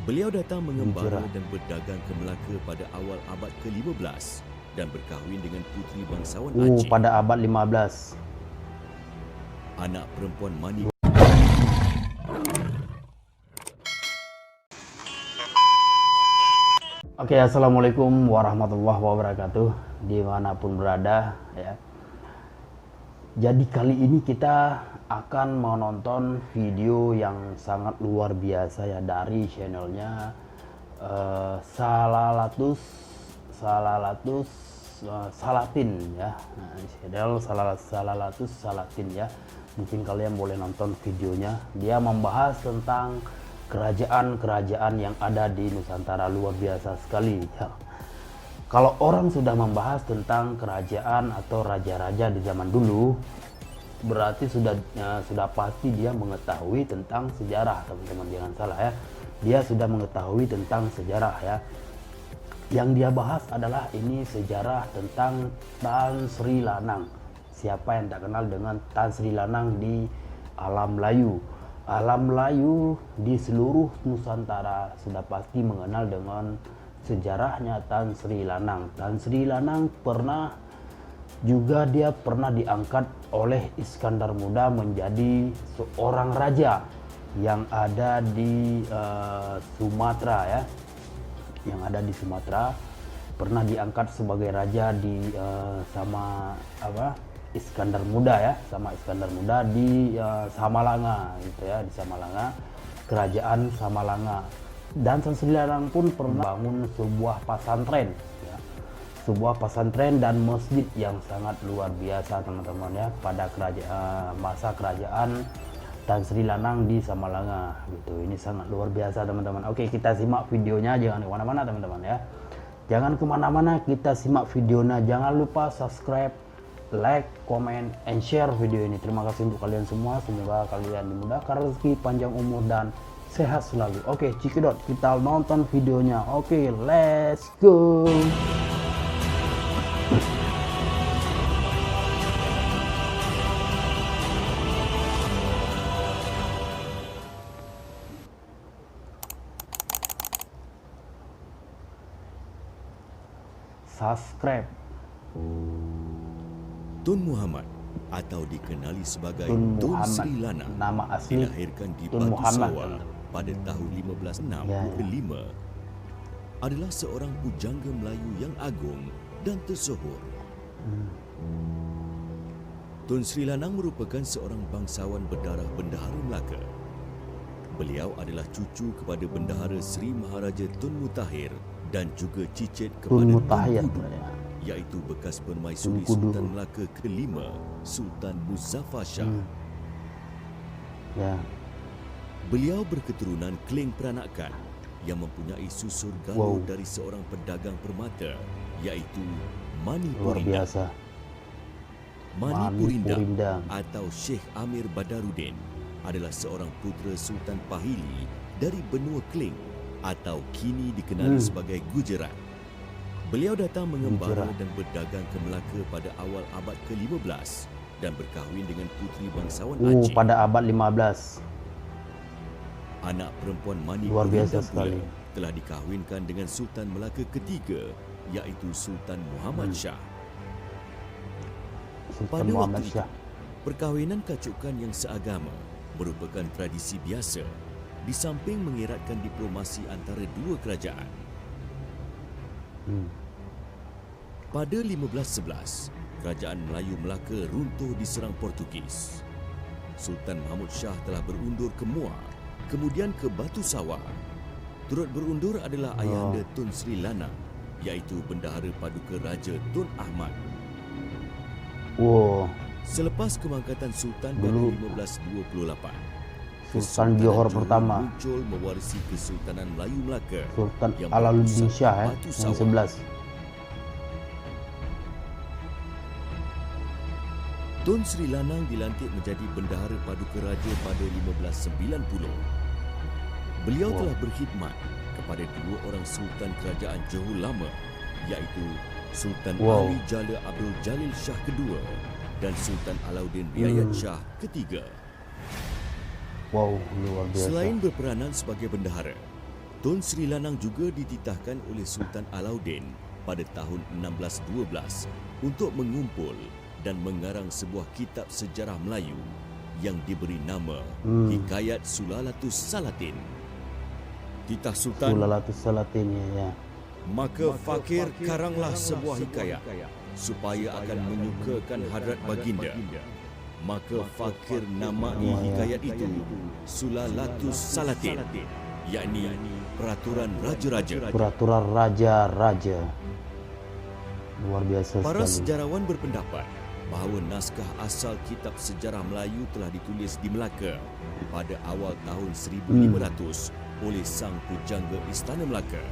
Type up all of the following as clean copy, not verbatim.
Beliau datang mengembara Hijrah. dan berdagang ke Melaka pada awal abad ke-15 dan berkahwin dengan puteri bangsawan Aceh, Pada abad 15. anak perempuan Mani. Oke, assalamualaikum warahmatullahi wabarakatuh, dimanapun berada ya. Jadi kali ini kita akan menonton video yang sangat luar biasa ya dari channelnya Salatin ya. Nah, channel Salalatus Salatin ya. Mungkin kalian boleh nonton videonya. Dia membahas tentang kerajaan-kerajaan yang ada di Nusantara, luar biasa sekali ya. Kalau orang sudah membahas tentang kerajaan atau raja-raja di zaman dulu, berarti sudah pasti dia mengetahui tentang sejarah, teman-teman, jangan salah ya. Dia sudah mengetahui tentang sejarah ya. Yang dia bahas adalah ini sejarah tentang Tan Sri Lanang. Siapa yang tak kenal dengan Tan Sri Lanang di alam Melayu? Alam Melayu di seluruh Nusantara sudah pasti mengenal dengan sejarahnya Tan Sri Lanang. Tan Sri Lanang dia pernah diangkat oleh Iskandar Muda menjadi seorang raja yang ada di Sumatera ya. Yang ada di Sumatera, pernah diangkat sebagai raja di Iskandar Muda ya, sama Iskandar Muda di Samalanga gitu ya, di Samalanga, kerajaan Samalanga. Dan Tan Sri Lanang pun pernah bangun sebuah pesantren ya. Sebuah pesantren dan masjid yang sangat luar biasa, teman-teman ya, pada masa kerajaan Tan Sri Lanang di Samalanga gitu. Ini sangat luar biasa, teman-teman. Oke, kita simak videonya, jangan kemana-mana, teman-teman ya. Jangan kemana-mana, kita simak videonya. Jangan lupa subscribe, like, comment, and share video ini. Terima kasih untuk kalian semua. Semoga kalian dimudahkan rezeki, panjang umur, dan sehat selalu. Oke, Cikidot, kita nonton videonya. Oke, let's go. Subscribe. Tun Muhammad atau dikenali sebagai Tun Sri Lanang, nama asli dilahirkan di Tun Batu Muhammad Sawal pada tahun 1565, adalah seorang pujangga Melayu yang agung dan tersohor. Tun Sri Lanang merupakan seorang bangsawan berdarah Bendahara Melaka. Beliau adalah cucu kepada Bendahara Sri Maharaja Tun Mutahir dan juga cicit kepada Tun Kudu, iaitu bekas permaisuri Sultan Melaka kelima, Sultan Muzaffar Shah. Beliau berketurunan Kling Peranakan yang mempunyai susur galuh dari seorang pedagang permata, iaitu Mani Purindang. Mani Purindang atau Sheikh Amir Badaruddin adalah seorang putera Sultan Pahili dari benua Kling atau kini dikenali sebagai Gujarat. Beliau datang mengembara dan berdagang ke Melaka pada awal abad ke-15 dan berkahwin dengan puteri bangsawan Aceh. Pada abad 15. Anak perempuan Mani Luar biasa Purindang sekali. pula telah dikahwinkan dengan Sultan Melaka ketiga, iaitu Sultan Muhammad Shah. Pada waktu itu, perkahwinan kacukan yang seagama merupakan tradisi biasa di samping mengeratkan diplomasi antara dua kerajaan. Pada 1511, kerajaan Melayu Melaka runtuh diserang Portugis. Sultan Mahmud Shah telah berundur ke Muar, kemudian ke Batu Sawal. Turut berundur adalah ayahanda Tun Sri Lanang, iaitu Bendahara Paduka Raja Tun Ahmad. Selepas kemangkatan Sultan pada 1528, Sultan Johor pertama muncul mewarisi Kesultanan Melayu Melaka, Sultan yang Alaluddin berpusat Shah Batu yang Sawal. 11. Tun Sri Lanang dilantik menjadi Bendahara Paduka Raja pada 1590. Beliau telah berkhidmat kepada dua orang Sultan Kerajaan Johor Lama, iaitu Sultan Ali Jala Abdul Jalil Shah kedua dan Sultan Alauddin Riayat Shah ketiga. Luar biasa. Selain berperanan sebagai bendahara, Tun Sri Lanang juga dititahkan oleh Sultan Alauddin pada tahun 1612 untuk mengumpul dan mengarang sebuah kitab sejarah Melayu yang diberi nama Hikayat Sulalatus Salatin. Titah Sultan, Sulalatus Salatin, ya. maka fakir karanglah sebuah hikayat supaya akan menyukakan hadrat baginda. Maka fakir namai hikayat itu Sulalatus Salatin, yakni peraturan raja-raja. Peraturan raja-raja. Luar biasa Para sekali. sejarawan berpendapat bahawa naskah asal kitab sejarah Melayu telah ditulis di Melaka pada awal tahun 1500 oleh sang pujangga Istana Melaka.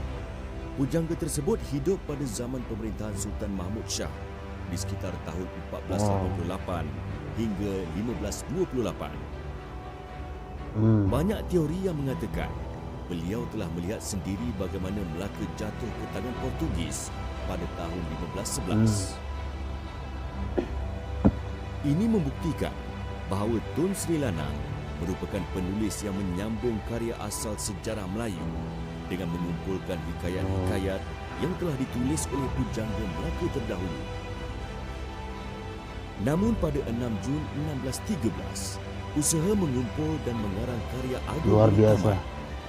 Pujangga tersebut hidup pada zaman pemerintahan Sultan Mahmud Shah di sekitar tahun 1488 hingga 1528. Banyak teori yang mengatakan beliau telah melihat sendiri bagaimana Melaka jatuh ke tangan Portugis pada tahun 1511. Ini membuktikan bahawa Tun Sri Lanang merupakan penulis yang menyambung karya asal sejarah Melayu dengan mengumpulkan hikayat-hikayat yang telah ditulis oleh pujangga Melaka terdahulu. Namun pada 6 Jun 1613, usaha mengumpul dan mengarang karya agung Luar biasa.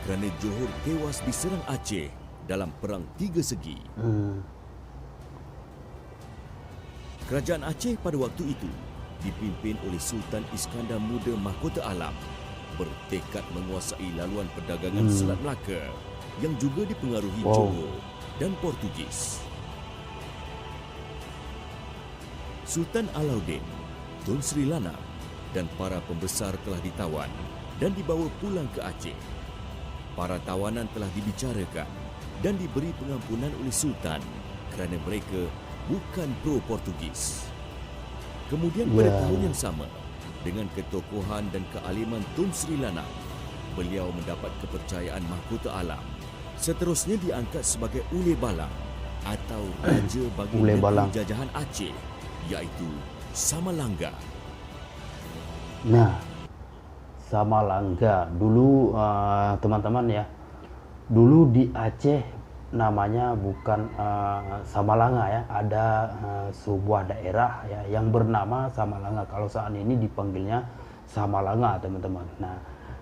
kerana Johor tewas diserang Aceh dalam Perang Tiga Segi. Kerajaan Aceh pada waktu itu dipimpin oleh Sultan Iskandar Muda Mahkota Alam bertekad menguasai laluan perdagangan Selat Melaka yang juga dipengaruhi Johor dan Portugis. Sultan Alauddin, Tun Sri Lanang dan para pembesar telah ditawan dan dibawa pulang ke Aceh. Para tawanan telah dibicarakan dan diberi pengampunan oleh Sultan kerana mereka bukan pro-Portugis. Kemudian pada tahun yang sama, dengan ketokohan dan kealiman Tun Sri Lanang, beliau mendapat kepercayaan Mahkota Alam. Seterusnya diangkat sebagai Ule Balang atau Raja bagi Ule negeri Balang. jajahan Aceh, iaitu Samalangga. Nah, Samalangga dulu teman-teman ya. Dulu di Aceh namanya bukan Samalanga ya, ada sebuah daerah ya yang bernama Samalanga. Kalau saat ini dipanggilnya Samalanga, teman-teman. Nah,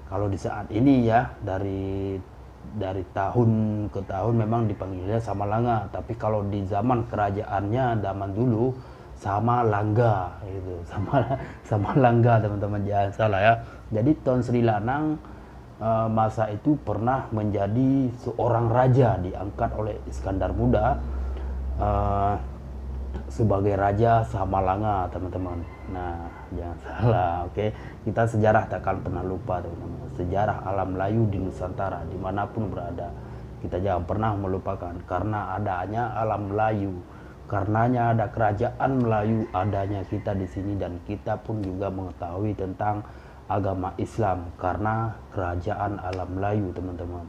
kalau di saat ini ya dari tahun ke tahun memang dipanggilnya Samalanga, tapi kalau di zaman kerajaannya zaman dulu Samalangga itu. Samalangga, teman-teman, jangan salah ya. Jadi Tun Sri Lanang masa itu pernah menjadi seorang raja, diangkat oleh Iskandar Muda sebagai Raja Samalanga, teman-teman. Nah, jangan salah, oke. Kita sejarah takkan pernah lupa, teman-teman. Sejarah alam Melayu di Nusantara, dimanapun berada, kita jangan pernah melupakan. Karena adanya alam Melayu, karenanya ada kerajaan Melayu, adanya kita di sini, dan kita pun juga mengetahui tentang agama Islam karena kerajaan alam Melayu, teman-teman.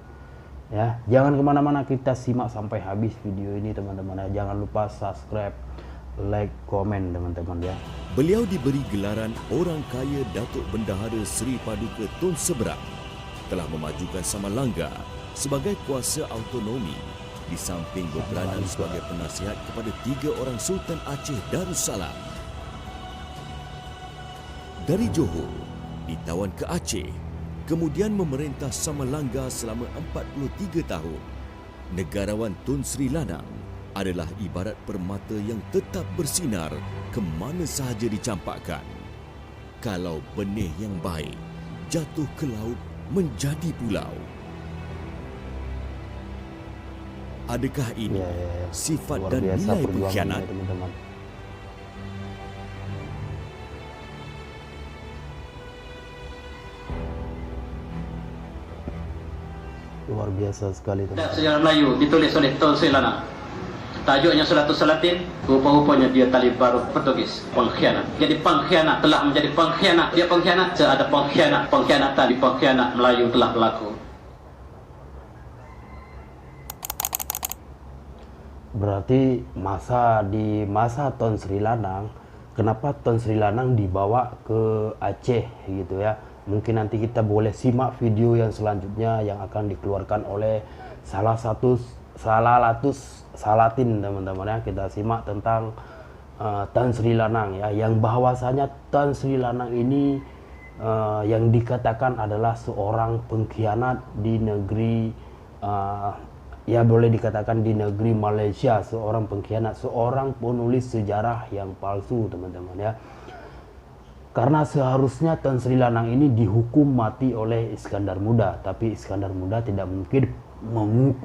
Ya, jangan kemana-mana, kita simak sampai habis video ini, teman-teman. Jangan lupa subscribe, like, komen, teman-teman ya. Beliau diberi gelaran Orang Kaya Datuk Bendahara Seri Paduka Tun Seberang, telah memajukan Samalangga sebagai kuasa autonomi di samping berperanan sebagai penasihat kepada 3 orang Sultan Aceh Darussalam. Dari Johor, ditawan ke Aceh, kemudian memerintah Samalangga selama 43 tahun. Negarawan Tun Sri Lanang adalah ibarat permata yang tetap bersinar ke mana sahaja dicampakkan. Kalau benih yang baik jatuh ke laut menjadi pulau. Adakah ini sifat Luar dan biasa nilai perjuangannya, pengkhianat? teman-teman. Luar biasa sekali, teman-teman. Sejarah Melayu ditulis oleh Tun Sri Lanang. Tajuknya Sulalatus Salatin, rupa-rupanya dia tali baru Portugis, pengkhianat. Jadi pengkhianat telah menjadi pengkhianat. Dia pengkhianat, ada pengkhianat, pengkhianatan di pengkhianat Melayu telah berlaku. Berarti di masa Tun Sri Lanang, kenapa Tun Sri Lanang dibawa ke Aceh gitu ya? Mungkin nanti kita boleh simak video yang selanjutnya yang akan dikeluarkan oleh Salalatus Salatin, teman-teman ya. Kita simak tentang Tan Sri Lanang ya, yang bahwasanya Tan Sri Lanang ini yang dikatakan adalah seorang pengkhianat di negeri ya boleh dikatakan di negeri Malaysia, seorang pengkhianat, seorang penulis sejarah yang palsu, teman-teman ya. Karena seharusnya Tan Sri Lanang ini dihukum mati oleh Iskandar Muda, tapi Iskandar Muda tidak mungkin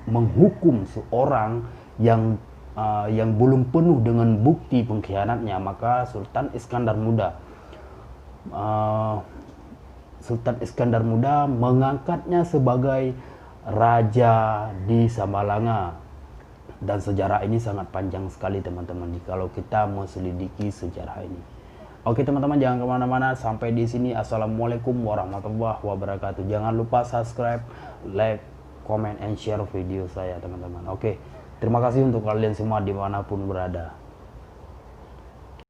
menghukum seorang yang belum penuh dengan bukti pengkhianatnya. Maka Sultan Iskandar Muda mengangkatnya sebagai raja di Sambalanga. Dan sejarah ini sangat panjang sekali, teman-teman, kalau kita menyelidiki sejarah ini. Oke, teman-teman, jangan kemana-mana. Sampai di sini. Assalamualaikum warahmatullahi wabarakatuh. Jangan lupa subscribe, like, comment, and share video saya, teman-teman. Oke, terima kasih untuk kalian semua dimanapun berada.